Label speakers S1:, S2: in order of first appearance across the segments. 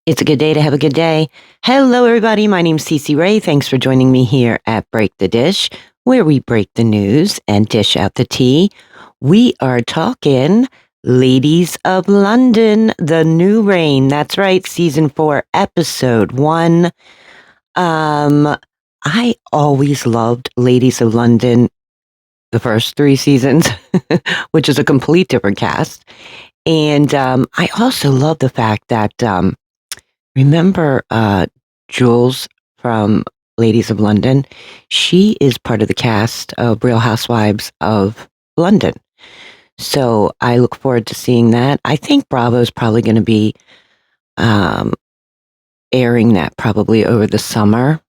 S1: It's a good day to have a good day. Hello, everybody. My name's Cece Ray. Thanks for joining me here at Break the Dish, where we break the news and dish out the tea. We are talking Ladies of London, The New Reign. That's right, season 4, episode 1. I always loved Ladies of London, the first 3 seasons, which is a complete different cast. And I also love the fact that remember Jules from Ladies of London? She is part of the cast of Real Housewives of London. So I look forward to seeing that. I think Bravo's probably going to be airing that probably over the summer,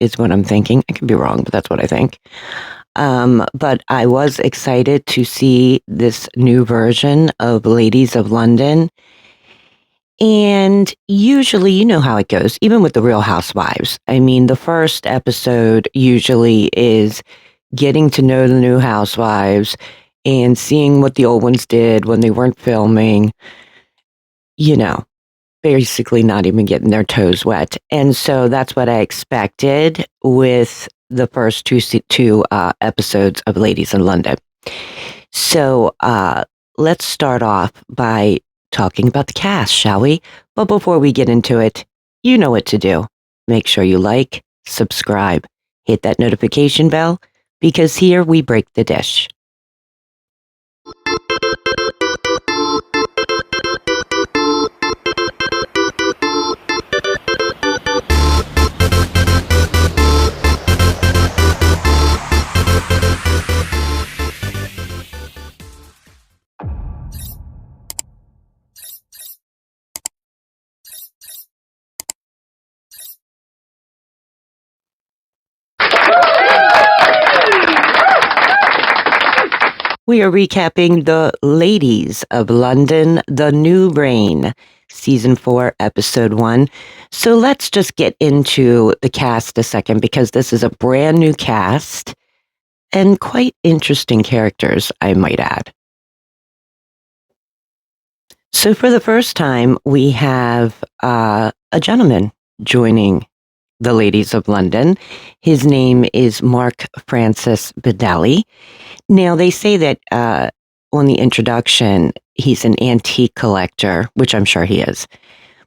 S1: is what I'm thinking. I could be wrong, but that's what I think. But I was excited to see this new version of Ladies of London. And usually, you know how it goes, even with the Real Housewives. I mean, the first episode usually is getting to know the new housewives and seeing what the old ones did when they weren't filming, you know, basically not even getting their toes wet. And so that's what I expected with the first two episodes of Ladies in London. So let's start off by talking about the cast, shall we? But before we get into it, you know what to do. Make sure you like, subscribe, hit that notification bell, because here we break the dish. We are recapping the Ladies of London, The New Reign, Season 4, Episode 1. So let's just get into the cast a second, because this is a brand new cast and quite interesting characters, I might add. So for the first time, we have a gentleman joining the Ladies of London. His name is Mark Francis Vandelli. Now, they say that on the introduction, he's an antique collector, which I'm sure he is.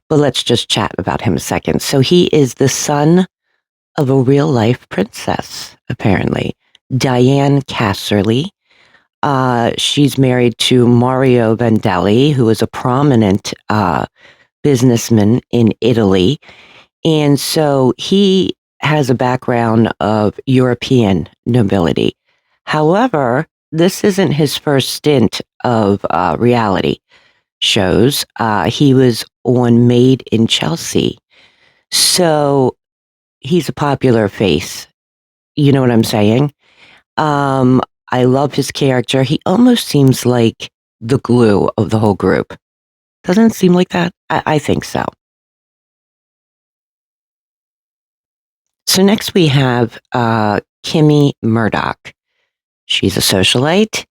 S1: But let's just chat about him a second. So he is the son of a real-life princess, apparently, Diane Casserly. She's married to Mario Vandelli, who is a prominent businessman in Italy. And so he has a background of European nobility. However, this isn't his first stint of reality shows. He was on Made in Chelsea. So he's a popular face. You know what I'm saying? I love his character. He almost seems like the glue of the whole group. Doesn't it seem like that? I think so. So next we have Kimi Murdoch. She's a socialite.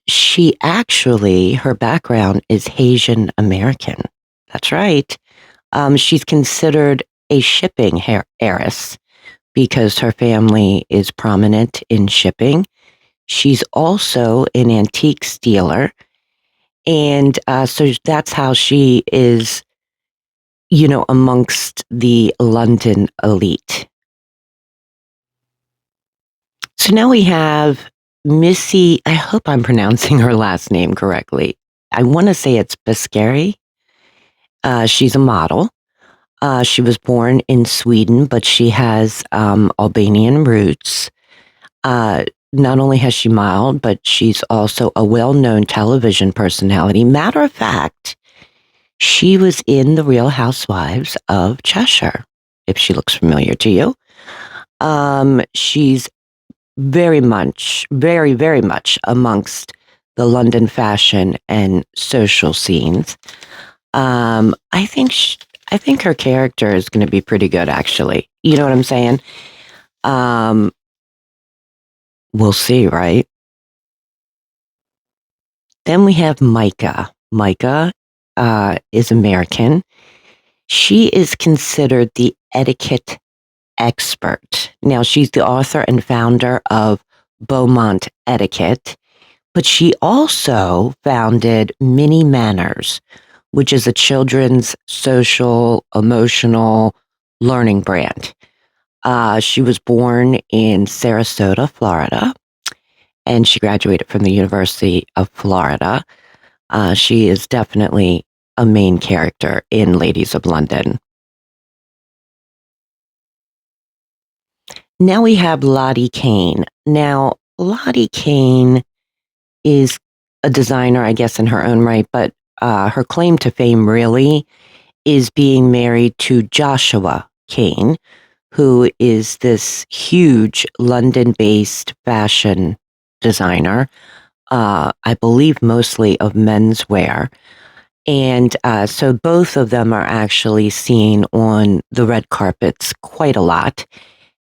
S1: She actually, her background is Haitian American. That's right. She's considered a shipping heiress because her family is prominent in shipping. She's also an antique stealer. And so that's how she is, you know, amongst the London elite. So now we have Missè, I hope I'm pronouncing her last name correctly. I want to say it's Beqiri. She's a model. She was born in Sweden, but she has Albanian roots. Not only has she modeled, but she's also a well-known television personality. Matter of fact, she was in The Real Housewives of Cheshire, if she looks familiar to you. She's very much amongst the London fashion and social scenes. I think her character is going to be pretty good, actually. You know what I'm saying? We'll see, right? Then we have Myka. Myka is American. She is considered the etiquette expert. Now, she's the author and founder of Beaumont Etiquette, but she also founded Mini Manners, which is a children's social, emotional learning brand. She was born in Sarasota, Florida, and she graduated from the University of Florida. She is definitely a main character in Ladies of London. Now we have Lottie Kane. Now, Lottie Kane is a designer, I guess, in her own right, but her claim to fame really is being married to Joshua Kane, who is this huge London-based fashion designer, I believe mostly of menswear. And so both of them are actually seen on the red carpets quite a lot.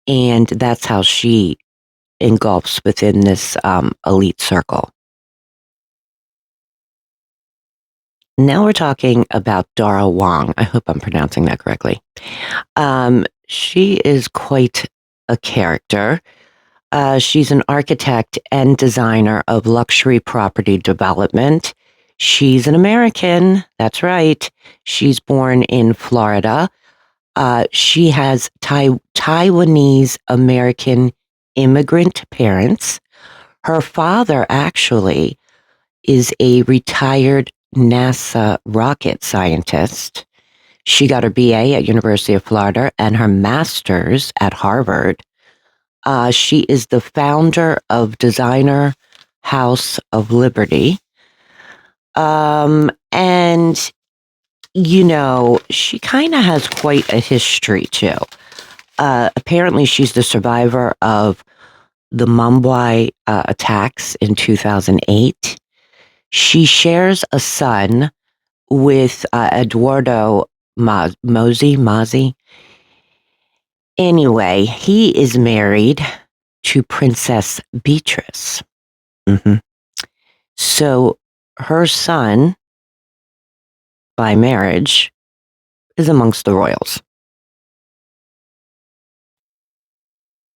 S1: And that's how she engulfs within this elite circle. Now we're talking about Dara Huang. I hope I'm pronouncing that correctly. She is quite a character. She's an architect and designer of luxury property development. She's an American. That's right. She's born in Florida. She has Taiwanese American immigrant parents. Her father actually is a retired NASA rocket scientist. She got her BA at University of Florida and her master's at Harvard. She is the founder of Designer House of Liberty. And, you know, she kind of has quite a history, too. Apparently, she's the survivor of the Mumbai attacks in 2008. She shares a son with Eduardo Mozzi. Anyway, he is married to Princess Beatrice. Mm-hmm. So her son, by marriage, is amongst the royals.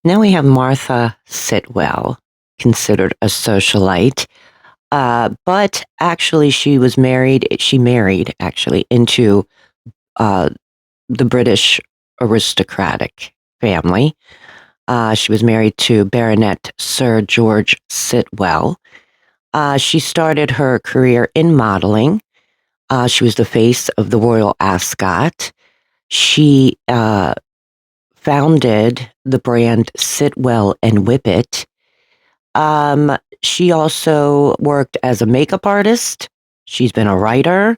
S1: Now we have Martha Sitwell, considered a socialite. But actually, she married actually into the British aristocratic family. She was married to Baronet Sir George Sitwell. She started her career in modeling. She was the face of the Royal Ascot. She founded the brand Sitwell and Whippet. She also worked as a makeup artist. She's been a writer.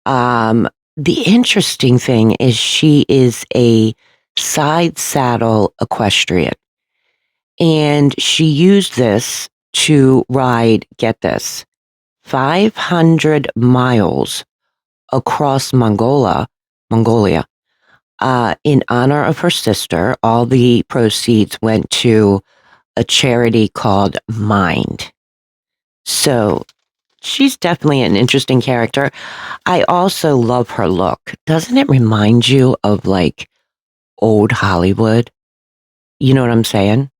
S1: The interesting thing is she is a side saddle equestrian. And she used this to ride, get this, 500 miles across Mongolia, in honor of her sister. All the proceeds went to a charity called Mind. So she's definitely an interesting character. I also love her look. Doesn't it remind you of like old Hollywood? You know what I'm saying?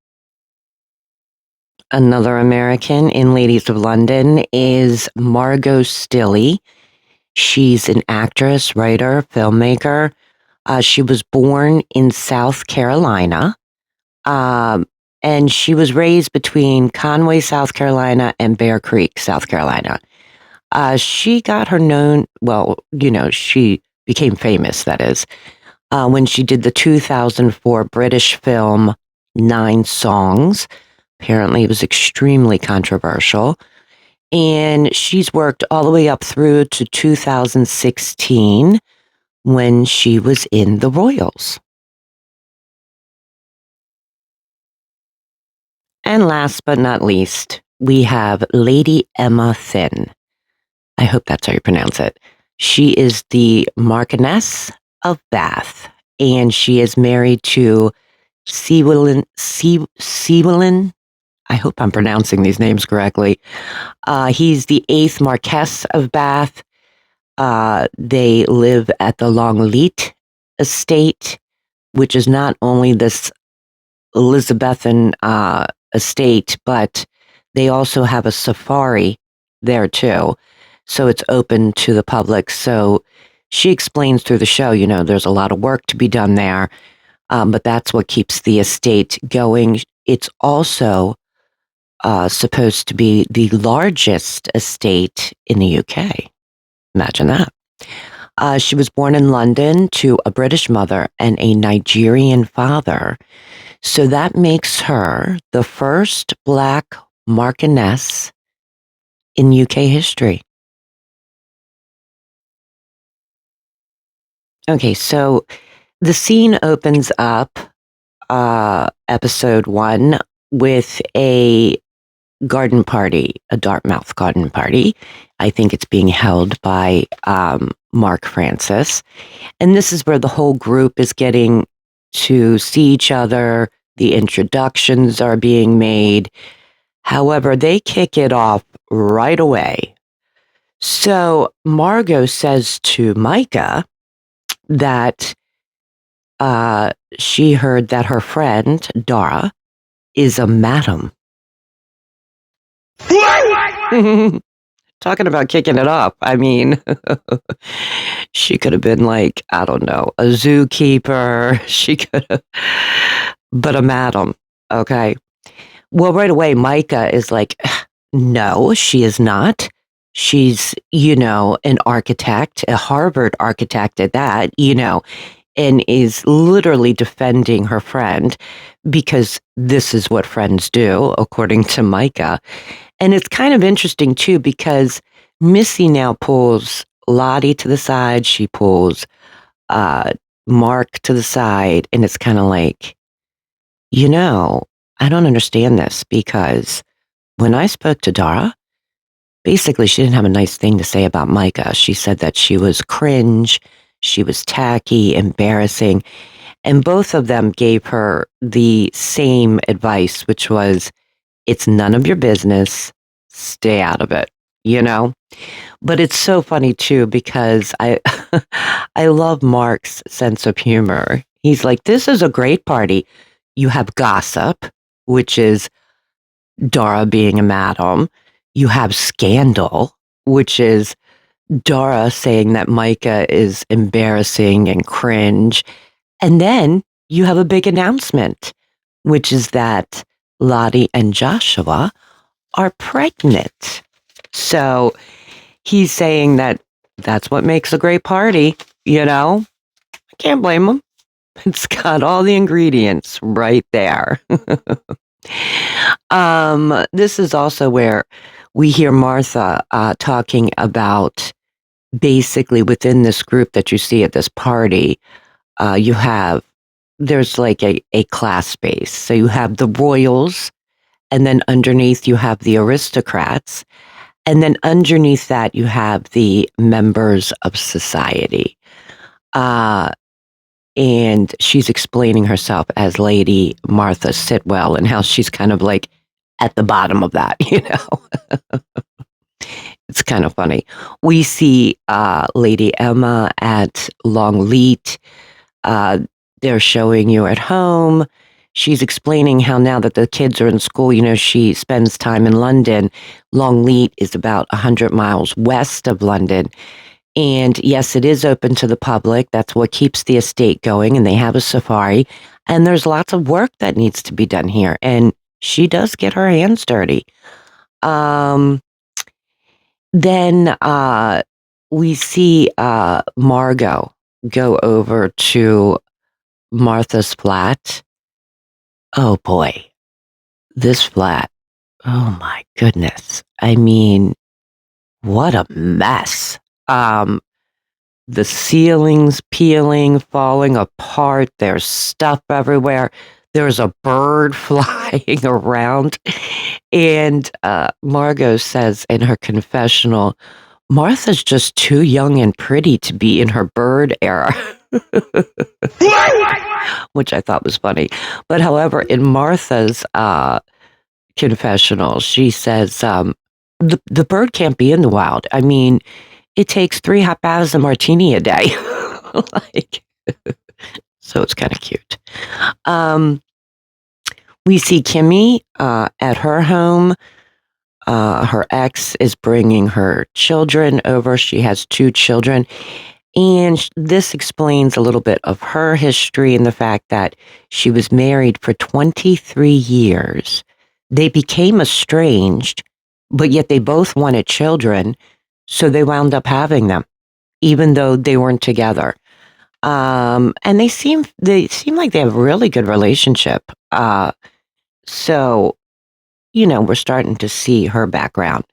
S1: Another American in Ladies of London is Margo Stilley. She's an actress, writer, filmmaker. She was born in South Carolina. And she was raised between Conway, South Carolina, and Bear Creek, South Carolina. She got her known, well, you know, she became famous, that is, when she did the 2004 British film 9 Songs. Apparently, it was extremely controversial. And she's worked all the way up through to 2016 when she was in the Royals. And last but not least, we have Lady Emma Thynn. I hope that's how you pronounce it. She is the Marchioness of Bath, and she is married to Sitwell. I hope I'm pronouncing these names correctly. He's the 8th Marquess of Bath. They live at the Longleat estate, which is not only this Elizabethan estate, but they also have a safari there too. So it's open to the public. So she explains through the show, there's a lot of work to be done there, but that's what keeps the estate going. It's also supposed to be the largest estate in the UK. Imagine that. She was born in London to a British mother and a Nigerian father. So that makes her the first Black Marchioness in UK history. Okay, so the scene opens up episode 1 with a garden party, a Dartmouth garden party. I think it's being held by Mark Francis. And this is where the whole group is getting to see each other. The introductions are being made. However, they kick it off right away. So Margo says to Myka that she heard that her friend, Dara, is a madam. Talking about kicking it off. I mean, she could have been like, I don't know, a zookeeper. She could have, but a madam. Okay. Well, right away, Myka is like, no, she is not. She's, an architect, a Harvard architect at that, and is literally defending her friend because this is what friends do, according to Myka. And it's kind of interesting, too, because Missy now pulls Lottie to the side. She pulls Mark to the side. And it's kind of like, I don't understand this because when I spoke to Dara, basically she didn't have a nice thing to say about Myka. She said that she was cringe, she was tacky, embarrassing. And both of them gave her the same advice, which was, it's none of your business. Stay out of it, But it's so funny, too, because I love Mark's sense of humor. He's like, this is a great party. You have gossip, which is Dara being a madam. You have scandal, which is Dara saying that Myka is embarrassing and cringe. And then you have a big announcement, which is that Lottie and Joshua are pregnant. So he's saying that that's what makes a great party, I can't blame him. It's got all the ingredients right there. This is also where we hear Martha talking about basically within this group that you see at this party, there's like a class space. So you have the royals, and then underneath you have the aristocrats, and then underneath that you have the members of society. And she's explaining herself as Lady Martha Sitwell and how she's kind of like at the bottom of that, It's kind of funny. We see Lady Emma at Longleat. They're showing you at home. She's explaining how now that the kids are in school, she spends time in London. Longleat is about 100 miles west of London. And yes, it is open to the public. That's what keeps the estate going. And they have a safari. And there's lots of work that needs to be done here. And she does get her hands dirty. Then we see Margo go over to Martha's flat. Oh, boy. This flat. Oh, my goodness. I mean, what a mess. The ceilings peeling, falling apart. There's stuff everywhere. There's a bird flying around. And Margo says in her confessional, Martha's just too young and pretty to be in her bird era. Which I thought was funny. But however, in Martha's confessional, she says, the bird can't be in the wild. I mean, it takes 3 hot baths and martini a day. Like, so it's kind of cute. We see Kimi at her home. Her ex is bringing her children over. She has 2 children. And this explains a little bit of her history and the fact that she was married for 23 years. They became estranged, but yet they both wanted children. So they wound up having them, even though they weren't together. And they seem like they have a really good relationship. So, we're starting to see her background.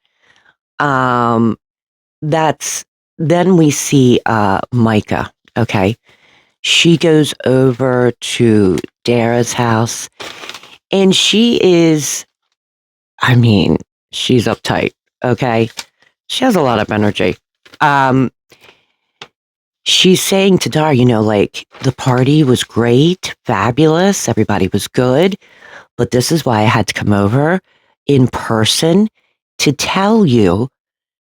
S1: Then we see Myka, okay? She goes over to Dara's house, and she's uptight, okay? She has a lot of energy. She's saying to Dara, the party was great, fabulous, everybody was good, but this is why I had to come over in person to tell you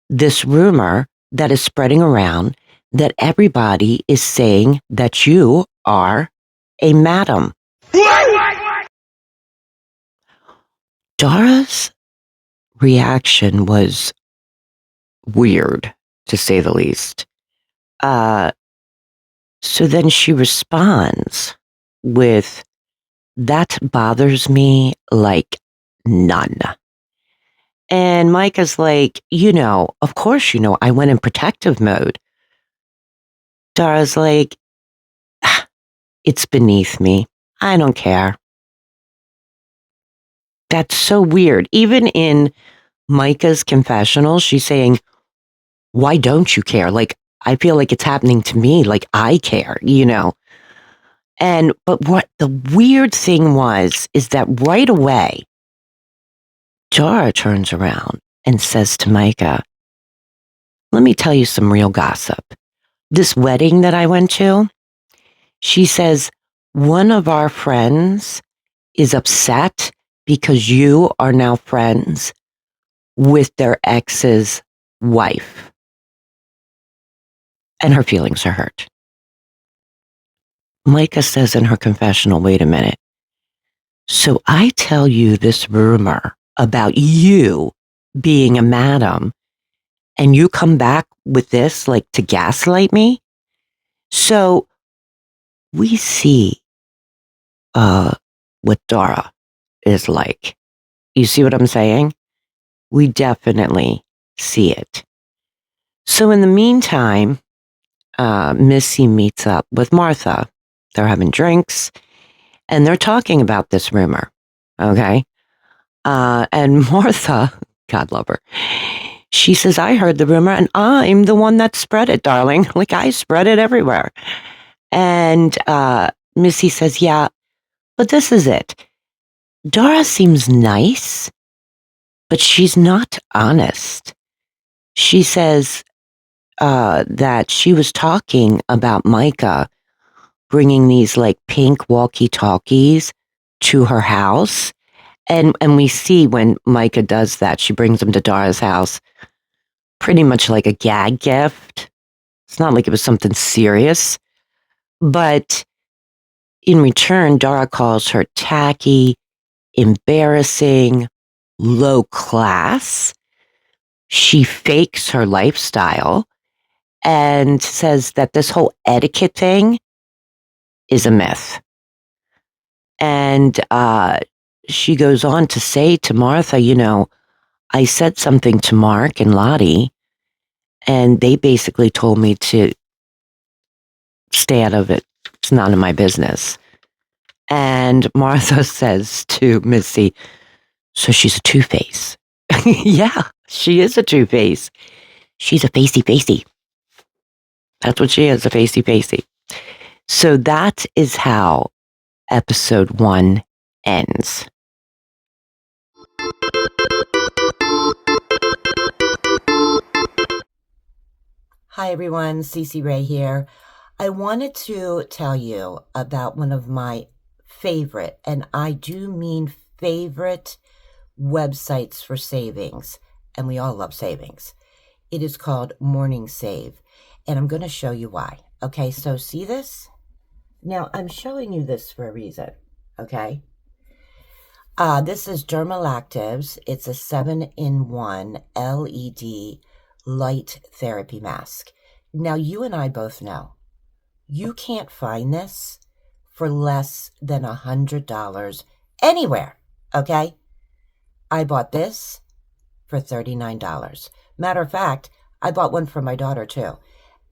S1: this rumor that is spreading around that everybody is saying that you are a madam. Dara's reaction was weird, to say the least. So then she responds with, "That bothers me like none." And Myka's like, of course, I went in protective mode. Dara's like, "It's beneath me. I don't care." That's so weird. Even in Myka's confessional, she's saying, "Why don't you care? Like, I feel like it's happening to me. Like, I care, But what the weird thing is that right away, Dara turns around and says to Myka, "Let me tell you some real gossip. This wedding that I went to," she says, "one of our friends is upset because you are now friends with their ex's wife. And her feelings are hurt." Myka says in her confessional, "Wait a minute. So I tell you this rumor about you being a madam, and you come back with this, like, to gaslight me?" So we see what Dara is like. You see what I'm saying? We definitely see it. So in the meantime, Missy meets up with Martha. They're having drinks, and they're talking about this rumor, okay? And Martha, God love her, she says, "I heard the rumor, and I'm the one that spread it, darling. Like, I spread it everywhere." And Missy says, "Yeah, but this is it. Dara seems nice, but she's not honest." She says that she was talking about Myka bringing these, like, pink walkie-talkies to her house. And we see when Myka does that, she brings them to Dara's house, pretty much like a gag gift. It's not like it was something serious. But in return, Dara calls her tacky, embarrassing, low class. She fakes her lifestyle and says that this whole etiquette thing is a myth. And she goes on to say to Martha, "I said something to Mark and Lottie, and they basically told me to stay out of it. It's none of my business." And Martha says to Missy, "So she's a two-face." Yeah, she is a two-face. She's a facey-facey. That's what she is, a facey-facey. So that is how episode 1 ends. Hi everyone, Cece Ray here. I wanted to tell you about one of my favorite, and I do mean favorite, websites for savings, and we all love savings. It is called Morning Save, and I'm going to show you why. Okay, so see this? Now, I'm showing you this for a reason, okay? This is Dermalactives. It's a 7-in-1 LED light therapy mask. Now, you and I both know you can't find this for less than $100 anywhere, okay? I bought this for $39. Matter of fact, I bought one for my daughter too,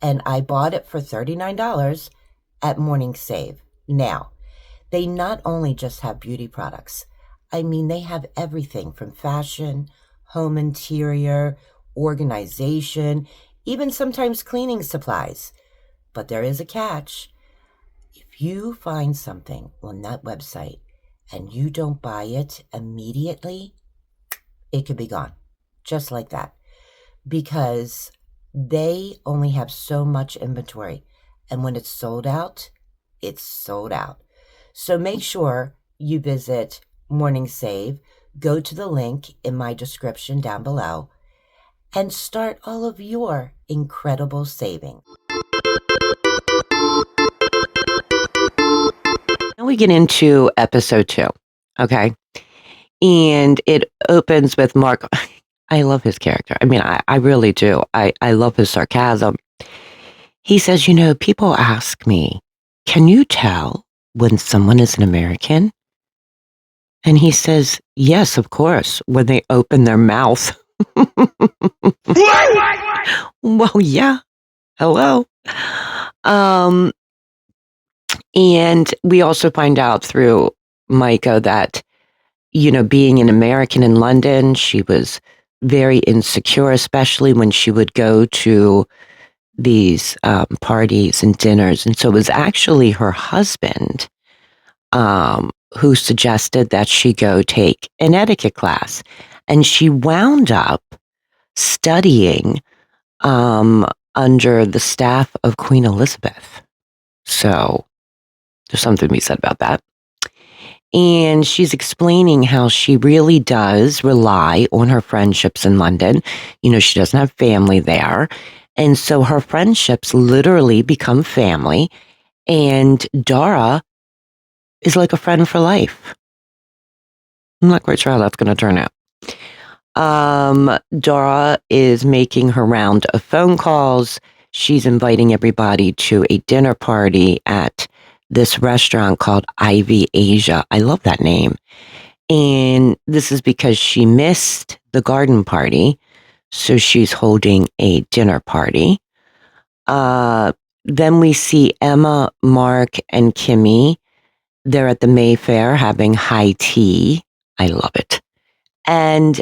S1: and I bought it for $39 at Morning Save. Now, they not only just have beauty products, I mean, they have everything from fashion, home interior, organization, even sometimes cleaning supplies. But there is a catch. If you find something on that website and you don't buy it immediately, it could be gone, just like that, because they only have so much inventory. And when it's sold out, it's sold out. So make sure you visit Morning Save, go to the link in my description down below, and start all of your incredible saving. Now we get into episode 2, okay? And it opens with Mark. I love his character. I mean, I really do. I love his sarcasm. He says, people ask me, can you tell when someone is an American? And he says, yes, of course, when they open their mouth. Well, yeah. Hello. And we also find out through Myka that, being an American in London, she was very insecure, especially when she would go to these parties and dinners. And so it was actually her husband who suggested that she go take an etiquette class. And she wound up studying under the staff of Queen Elizabeth. So there's something to be said about that. And she's explaining how she really does rely on her friendships in London. She doesn't have family there. And so her friendships literally become family. And Dara is like a friend for life. I'm not quite sure how that's going to turn out. Dara is making her round of phone calls. She's inviting everybody to a dinner party at this restaurant called Ivy Asia. I love that name. And this is because she missed the garden party. So she's holding a dinner party. Then we see Emma, Mark, and Kimi. They're at the Mayfair having high tea. I love it. And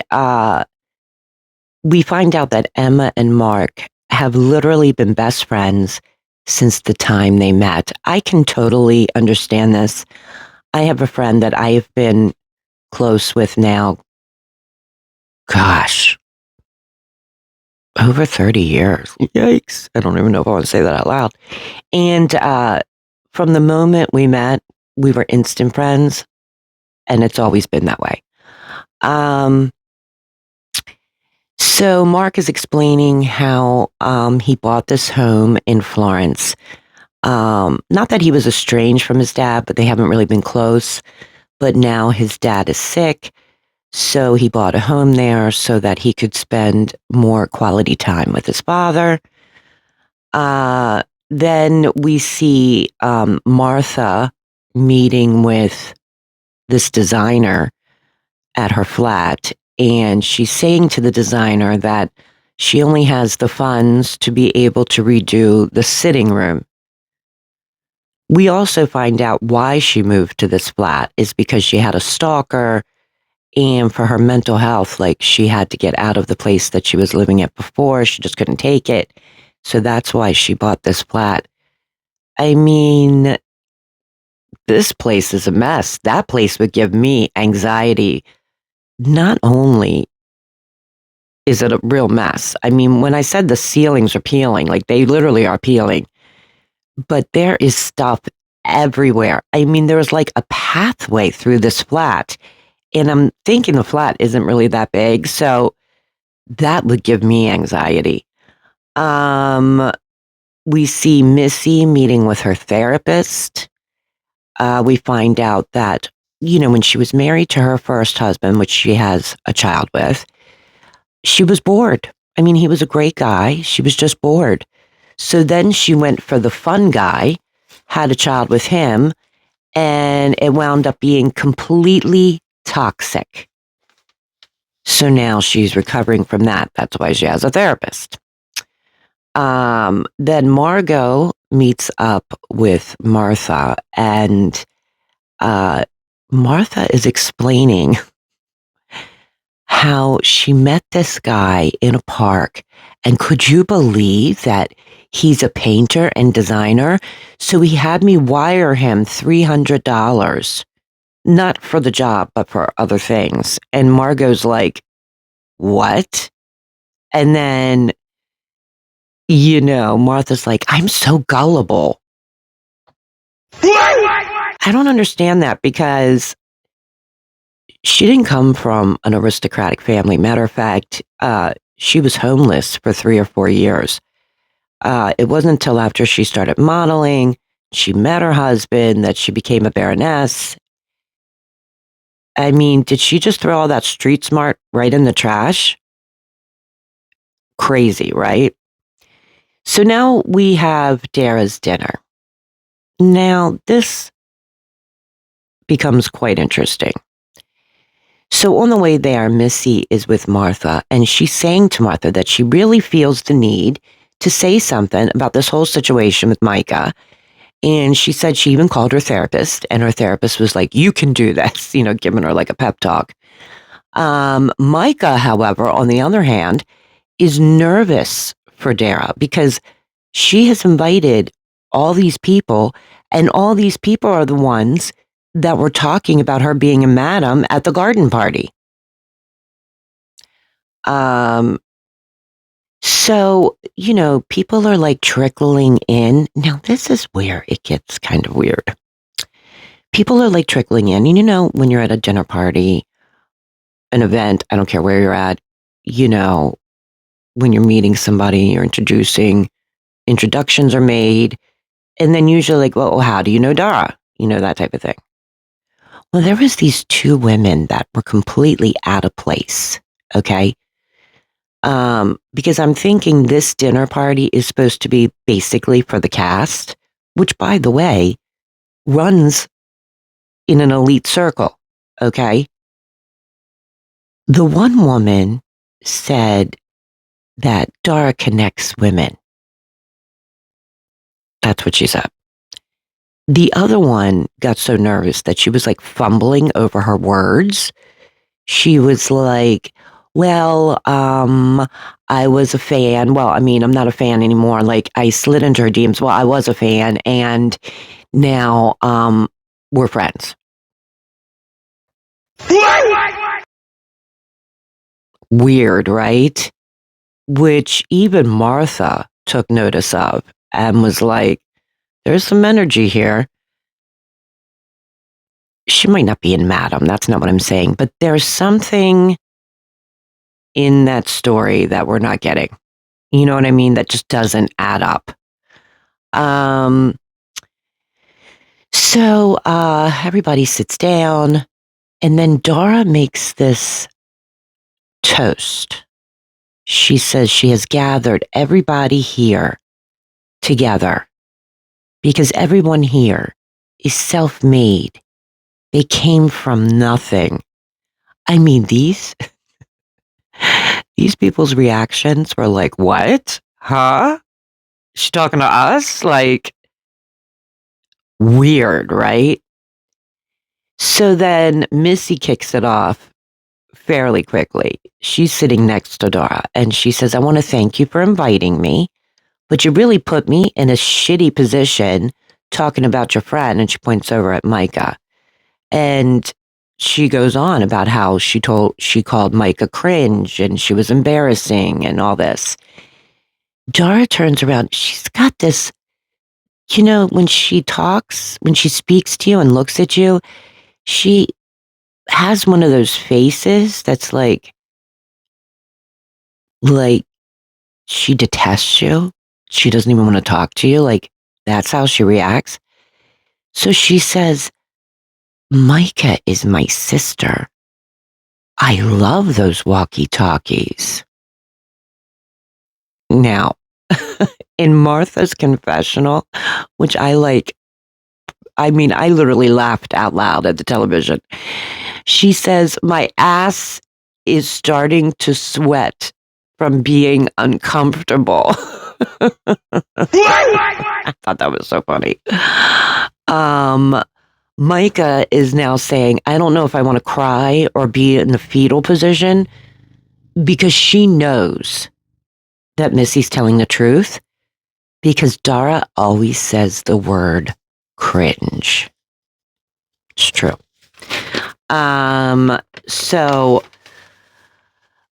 S1: we find out that Emma and Mark have literally been best friends since the time they met. I can totally understand this. I have a friend that I have been close with now, gosh, over 30 years. Yikes. I don't even know if I want to say that out loud. And from the moment we met, we were instant friends, and it's always been that way. So Mark is explaining how he bought this home in Florence. Not that he was estranged from his dad, but they haven't really been close. But now his dad is sick, so he bought a home there so that he could spend more quality time with his father. Then we see Martha meeting with this designer at her flat, and she's saying to the designer that she only has the funds to be able to redo the sitting room. We also find out why she moved to this flat is because she had a stalker, and for her mental health, like, she had to get out of the place that she was living at before. She just couldn't take it. So that's why she bought this flat. I mean, this place is a mess. That place would give me anxiety. Not only is it a real mess, I mean, when I said the ceilings are peeling, like, they literally are peeling, but there is stuff everywhere. I mean, there's like a pathway through this flat, and I'm thinking the flat isn't really that big, so That would give me anxiety. We see Missy meeting with her therapist. We find out that, when she was married to her first husband, which she has a child with, she was bored. I mean, he was a great guy. She was just bored. So then she went for the fun guy, had a child with him, and it wound up being completely toxic. So now she's recovering from that. That's why she has a therapist. Then Margo meets up with Martha, and Martha is explaining how she met this guy in a park. And could you believe that he's a painter and designer? So he had me wire him $300, not for the job, but for other things. And Margo's like, what? And then, Martha's like, I'm so gullible. I don't understand that, because she didn't come from an aristocratic family. Matter of fact, she was homeless for 3 or 4 years. It wasn't until after she started modeling, she met her husband, that she became a baroness. I mean, did she just throw all that street smart right in the trash? Crazy, right? So now we have Dara's dinner. Now, this becomes quite interesting. So on the way there, Missy is with Martha, and she's saying to Martha that she really feels the need to say something about this whole situation with Myka. And she said she even called her therapist, and her therapist was like, you can do this, giving her like a pep talk. Myka, however, on the other hand, is nervous for Dara, because she has invited all these people, and all these people are the ones that were talking about her being a madam at the garden party. So, people are like trickling in. Now, this is where it gets kind of weird. People are like trickling in. When you're at a dinner party, an event, I don't care where you're at, when you're meeting somebody, you're introductions are made, and then usually like, well, how do you know Dara? That type of thing. Well, there was these 2 women that were completely out of place, okay? Because I'm thinking this dinner party is supposed to be basically for the cast, which, by the way, runs in an elite circle, okay? The one woman said that Dara connects women. That's what she said. The other one got so nervous that she was like fumbling over her words. She was like, well, I was a fan. Well, I mean, I'm not a fan anymore. Like, I slid into her DMs. Well, I was a fan, and now, we're friends. Weird, right? Which even Martha took notice of and was like, there's some energy here. She might not be in madam. That's not what I'm saying. But there's something in that story that we're not getting. You know what I mean? That just doesn't add up. So everybody sits down, and then Dara makes this toast. She says she has gathered everybody here together because everyone here is self-made. They came from nothing. I mean, these people's reactions were like, what? Huh? She talking to us? Like, weird, right? So then Missy kicks it off fairly quickly. She's sitting next to Dara, and she says, I want to thank you for inviting me, but you really put me in a shitty position talking about your friend. And she points over at Myka. And she goes on about how she called Myka cringe, and she was embarrassing and all this. Dara turns around. She's got this, when she talks, when she speaks to you and looks at you, she has one of those faces that's like, Like, she detests you. She doesn't even want to talk to you. Like, that's how she reacts. So she says, Myka is my sister. I love those walkie-talkies. Now, in Martha's confessional, which I like, I mean, I literally laughed out loud at the television. She says, my ass is starting to sweat from being uncomfortable. I thought that was so funny. Myka is now saying, I don't know if I want to cry or be in the fetal position, because she knows that Missy's telling the truth, because Dara always says the word cringe. It's true. So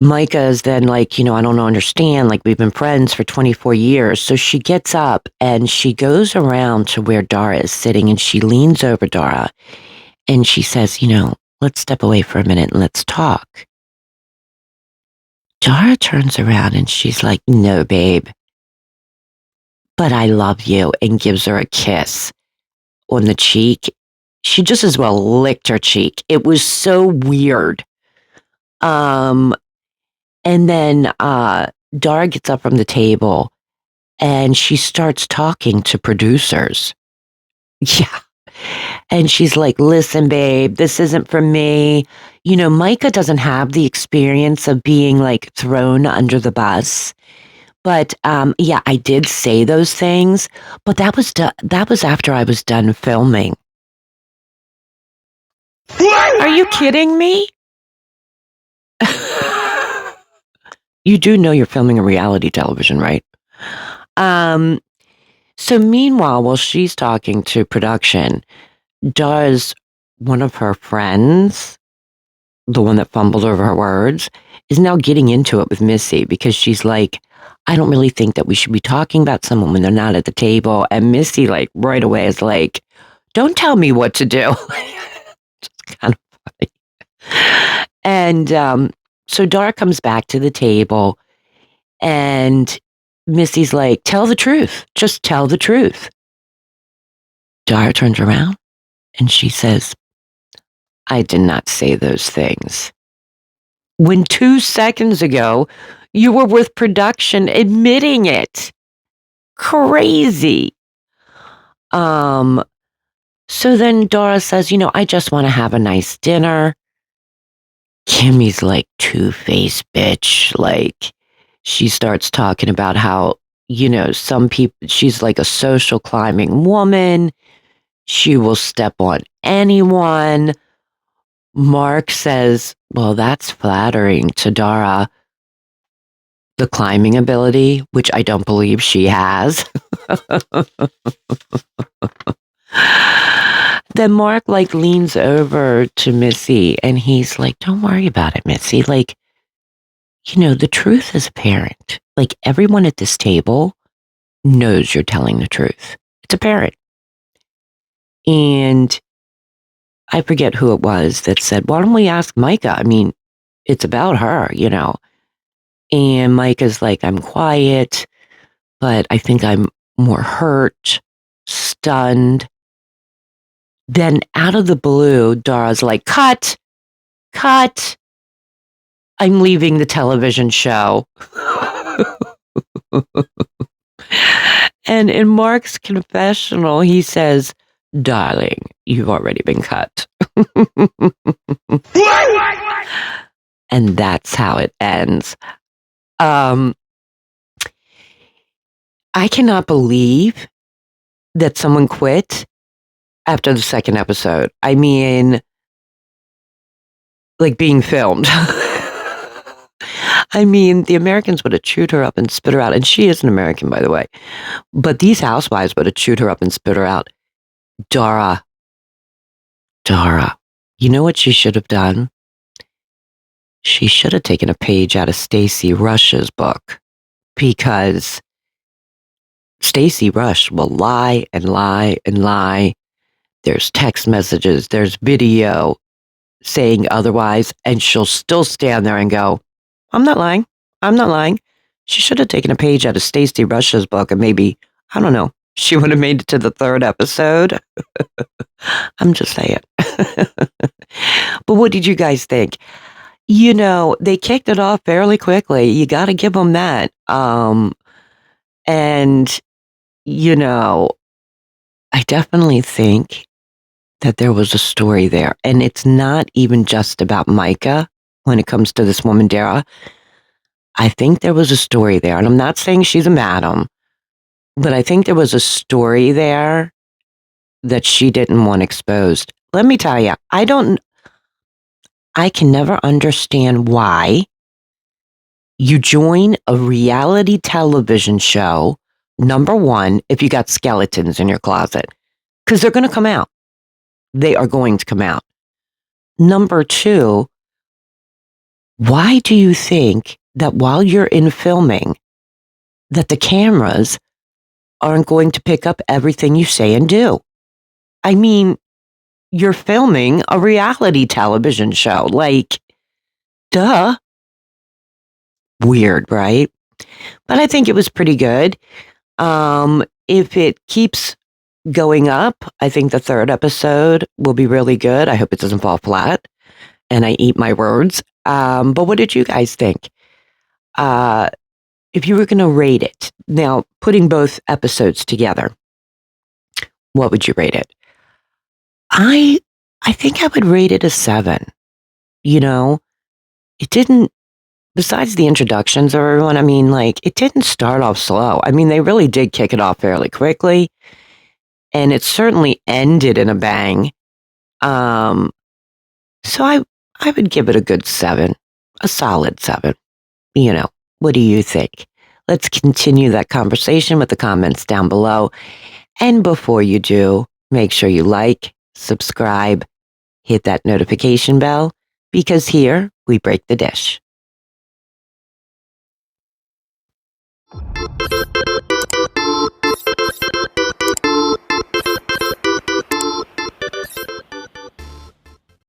S1: Myka is then like, I don't understand. Like, we've been friends for 24 years. So she gets up and she goes around to where Dara is sitting, and she leans over Dara and she says, let's step away for a minute and let's talk. Dara turns around and she's like, no, babe, but I love you, and gives her a kiss on the cheek. She just as well licked her cheek. It was so weird. And then Dara gets up from the table and she starts talking to producers. Yeah. And she's like, listen, babe, this isn't for me. Myka doesn't have the experience of being like thrown under the bus. But yeah, I did say those things, but that was after I was done filming. Are you kidding me? You do know you're filming a reality television, right? So meanwhile, while she's talking to production, does one of her friends, the one that fumbled over her words, is now getting into it with Missy, because she's like, I don't really think that we should be talking about someone when they're not at the table. And Missy, like, right away is like, don't tell me what to do. It's kind of funny. And so Dara comes back to the table, and Missy's like, tell the truth. Just tell the truth. Dara turns around and she says, I did not say those things. When 2 seconds ago, you were with production admitting it. Crazy. So then Dara says, I just want to have a nice dinner. Kimmy's like, two-faced bitch. Like, she starts talking about how, some people, she's like a social climbing woman. She will step on anyone. Mark says, well, that's flattering to Dara. The climbing ability, which I don't believe she has. Then Mark like leans over to Missy and he's like, don't worry about it, Missy. Like, the truth is apparent. Like, everyone at this table knows you're telling the truth. It's apparent. And I forget who it was that said, why don't we ask Myka? I mean, it's about her, And Myka's like, I'm quiet, but I think I'm more hurt, stunned. Then out of the blue, Dara's like, cut. I'm leaving the television show. And in Mark's confessional, he says, darling, you've already been cut. And that's how it ends. I cannot believe that someone quit after the second episode. I mean, like being filmed. I mean, the Americans would have chewed her up and spit her out. And she is an American, by the way. But these housewives would have chewed her up and spit her out. Dara. You know what she should have done? She should have taken a page out of Stacey Rush's book. Because Stacey Rush will lie and lie and lie. There's text messages, there's video saying otherwise, and she'll still stand there and go, I'm not lying. I'm not lying. She should have taken a page out of Stacey Rush's book and maybe, I don't know, she would have made it to the 3rd episode. I'm just saying. But what did you guys think? They kicked it off fairly quickly. You got to give them that. And, I definitely think that there was a story there. And it's not even just about Myka when it comes to this woman, Dara. I think there was a story there. And I'm not saying she's a madam, but I think there was a story there that she didn't want exposed. Let me tell you, I can never understand why you join a reality television show, number one, if you got skeletons in your closet, because they're going to come out. They are going to come out. Number two, why do you think that while you're in filming, that the cameras aren't going to pick up everything you say and do? I mean, you're filming a reality television show. Like, duh. Weird, right? But I think it was pretty good. If it keeps going up, I think the 3rd episode will be really good. I hope it doesn't fall flat and I eat my words. But what did you guys think? If you were going to rate it, now putting both episodes together, what would you rate it? I think I would rate it a 7. It didn't, besides the introductions of everyone, it didn't start off slow. They really did kick it off fairly quickly, and it certainly ended in a bang. So I would give it a good 7, a solid 7. What do you think? Let's continue that conversation with the comments down below. And before you do, make sure you like, subscribe, hit that notification bell, because here we break the dish.